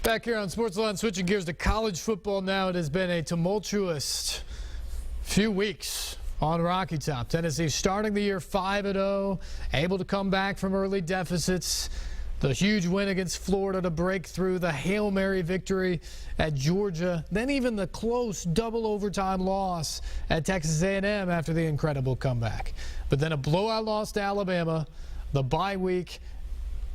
Back here on SportsLine, switching gears to college football now. It has been a tumultuous few weeks on Rocky Top. Tennessee starting the year 5-0, able to come back from early deficits. The huge win against Florida to break through, the Hail Mary victory at Georgia, then even the close double overtime loss at Texas A&M after the incredible comeback. But then a blowout loss to Alabama, the bye week,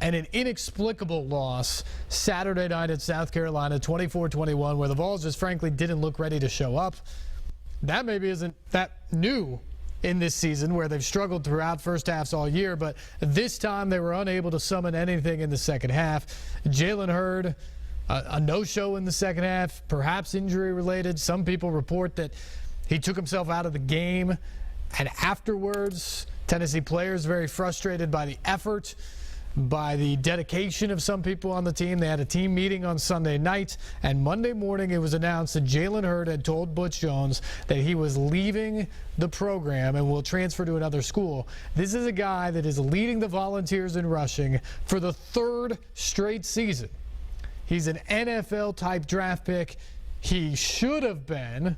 and an inexplicable loss Saturday night at South Carolina, 24-21, where the Vols just frankly didn't look ready to show up. That maybe isn't that new in this season, where they've struggled throughout first halves all year, but this time they were unable to summon anything in the second half. Jalen Hurd, a no-show in the second half, perhaps injury-related. Some people report that he took himself out of the game, and afterwards, Tennessee players very frustrated by the effort, by the dedication of some people on the team. They had a team meeting on Sunday night, and Monday morning it was announced that Jalen Hurd had told Butch Jones that he was leaving the program and will transfer to another school. This is a guy that is leading the Volunteers in rushing for the third straight season. He's an NFL-type draft pick. He should have been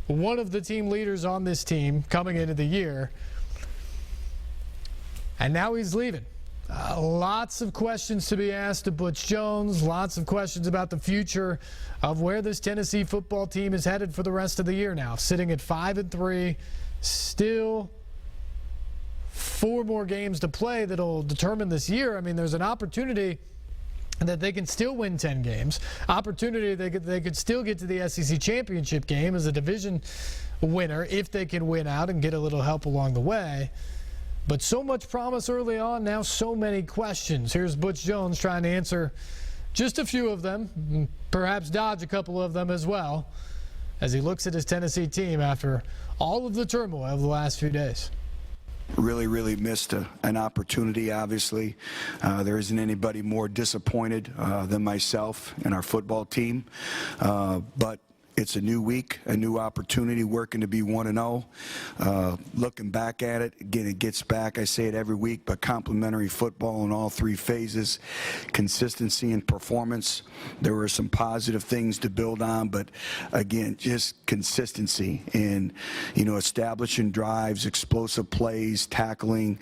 one of the team leaders on this team coming into the year, and now he's leaving. Lots of questions to be asked of Butch Jones, lots of questions about the future of where this Tennessee football team is headed for the rest of the year now. Sitting at 5-3, still 4 more games to play that'll determine this year. I mean, there's an opportunity that they can still win 10 games, opportunity they could still get to the SEC championship game as a division winner if they can win out and get a little help along the way. But so much promise early on, now so many questions. Here's Butch Jones trying to answer just a few of them, perhaps dodge a couple of them as well, as he looks at his Tennessee team after all of the turmoil of the last few days. Really missed an opportunity, obviously. There isn't anybody more disappointed than myself and our football team. But it's a new week, a new opportunity, working to be 1-0. Looking back at it, again, it gets back, I say it every week, but complimentary football in all 3 phases, consistency and performance. There were some positive things to build on, but again, just consistency in, establishing drives, explosive plays, tackling,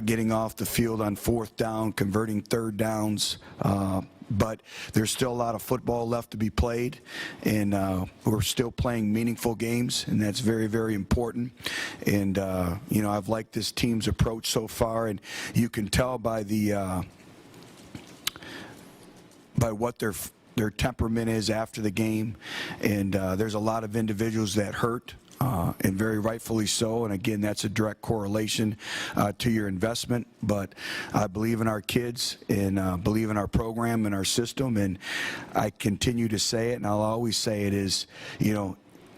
getting off the field on 4th down, converting 3rd downs. But there's still a lot of football left to be played, and we're still playing meaningful games, and that's very important. And I've liked this team's approach so far, and you can tell by the by what their temperament is after the game. And there's a lot of individuals that hurt. And very rightfully so. And again, that's a direct correlation to your investment. But I believe in our kids and believe in our program and our system. And I continue to say it, and I'll always say it is,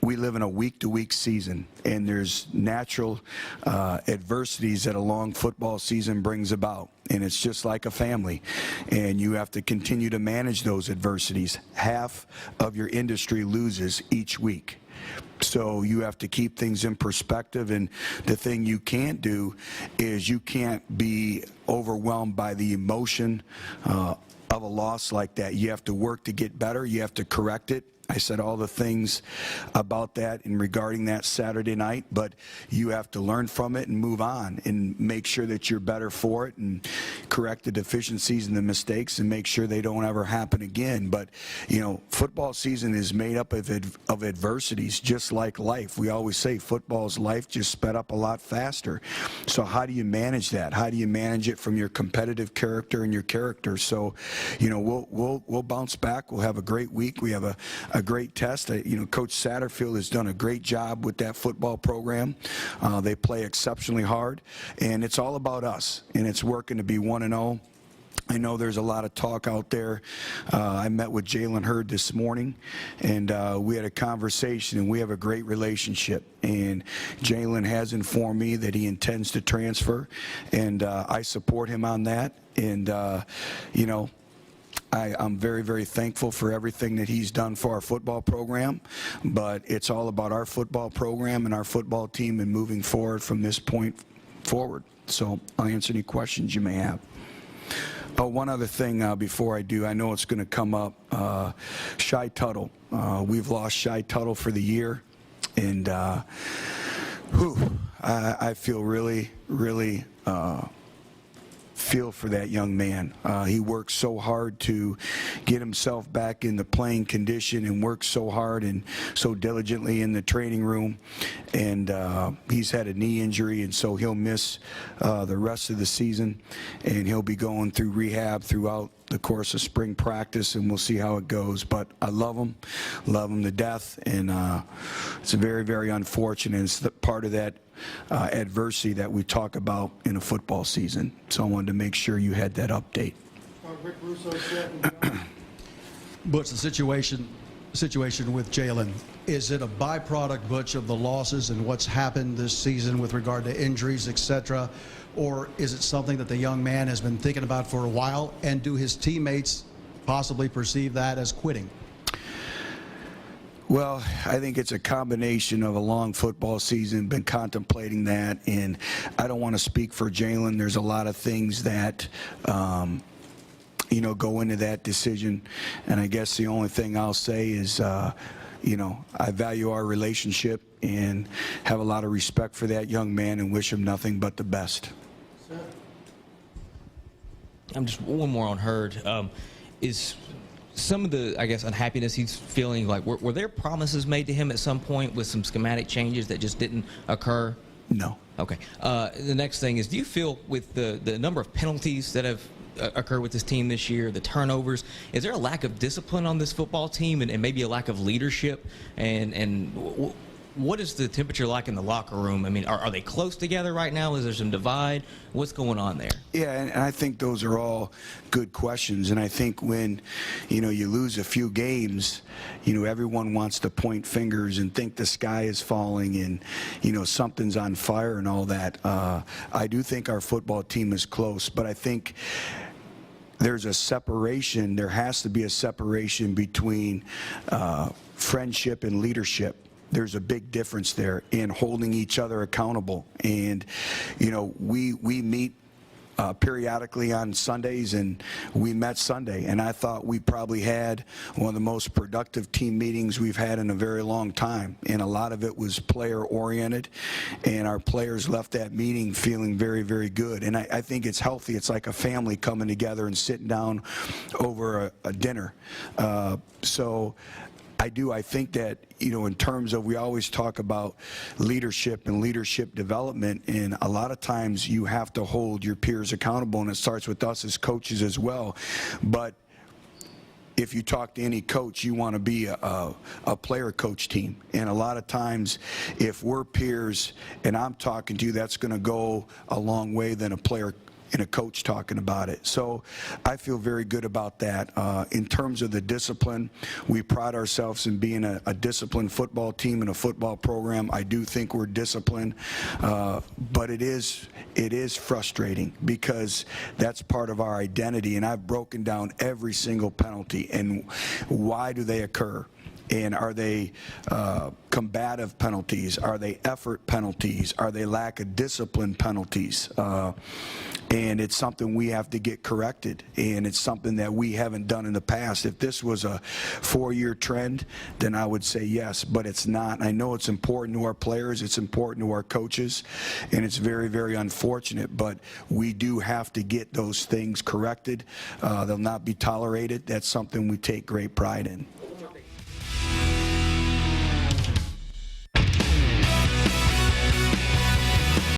we live in a week-to-week season, and there's natural adversities that a long football season brings about. And it's just like a family, and you have to continue to manage those adversities. Half of your industry loses each week. So you have to keep things in perspective, and the thing you can't do is you can't be overwhelmed by the emotion of a loss like that. You have to work to get better. You have to correct it. I said all the things about that and regarding that Saturday night, but you have to learn from it and move on and make sure that you're better for it and correct the deficiencies and the mistakes and make sure they don't ever happen again. But, football season is made up of adversities, just like life. We always say football's life, just sped up a lot faster. So how do you manage that? How do you manage it from your competitive character and your character? So, we'll bounce back. We'll have a great week. We have a great test. Coach Satterfield has done a great job with that football program. They play exceptionally hard, and it's all about us, and it's working to be 1-0. I know there's a lot of talk out there. I met with Jalen Hurd this morning, and we had a conversation, and we have a great relationship. And Jalen has informed me that he intends to transfer, and I support him on that. And, I'm very thankful for everything that he's done for our football program, but it's all about our football program and our football team and moving forward from this point forward. So I'll answer any questions you may have. Oh, one other thing before I do, I know it's going to come up. Shy Tuttle. We've lost Shy Tuttle for the year, and I feel really feel for that young man. He worked so hard to get himself back in the playing condition and worked so hard and so diligently in the training room. And he's had a knee injury, and so he'll miss the rest of the season. And he'll be going through rehab throughout the course of spring practice, and we'll see how it goes. But I love him to death, and it's very unfortunate. It's part of that adversity that we talk about in a football season. So I wanted to make sure you had that update. Rick Russo said, Butch, the situation with Jalen, is it a byproduct, Butch, of the losses and what's happened this season with regard to injuries, etc., or is it something that the young man has been thinking about for a while, and do his teammates possibly perceive that as quitting? Well, I think it's a combination of a long football season, been contemplating that, and I don't want to speak for Jalen. There's a lot of things that go into that decision, and I guess the only thing I'll say is I value our relationship and have a lot of respect for that young man and wish him nothing but the best. I'm just one more on Hurd. Is some of the, I guess, unhappiness he's feeling, like, were there promises made to him at some point with some schematic changes that just didn't occur? No. Okay. The next thing is, do you feel with the number of penalties that have occurred with this team this year, the turnovers, is there a lack of discipline on this football team and maybe a lack of leadership? And what is the temperature like in the locker room? I mean, are they close together right now? Is there some divide? What's going on there? Yeah, and I think those are all good questions. And I think when, you lose a few games, everyone wants to point fingers and think the sky is falling and, something's on fire and all that. I do think our football team is close, but I think there's a separation. There has to be a separation between friendship and leadership. There's a big difference there in holding each other accountable. And, we meet periodically on Sundays, and we met Sunday. And I thought we probably had one of the most productive team meetings we've had in a very long time. And a lot of it was player-oriented, and our players left that meeting feeling very good. And I think it's healthy. It's like a family coming together and sitting down over a dinner. I think that, in terms of, we always talk about leadership and leadership development, and a lot of times you have to hold your peers accountable, and it starts with us as coaches as well. But if you talk to any coach, you want to be a player-coach team. And a lot of times, if we're peers and I'm talking to you, that's going to go a long way than a player and a coach talking about it. So I feel very good about that. In terms of the discipline, we pride ourselves in being a disciplined football team and a football program. I do think we're disciplined, but it is frustrating because that's part of our identity, and I've broken down every single penalty and why do they occur. And are they combative penalties? Are they effort penalties? Are they lack of discipline penalties? And it's something we have to get corrected, and it's something that we haven't done in the past. If this was a 4-year trend, then I would say yes, but it's not. I know it's important to our players, it's important to our coaches, and it's very unfortunate, but we do have to get those things corrected. They'll not be tolerated. That's something we take great pride in.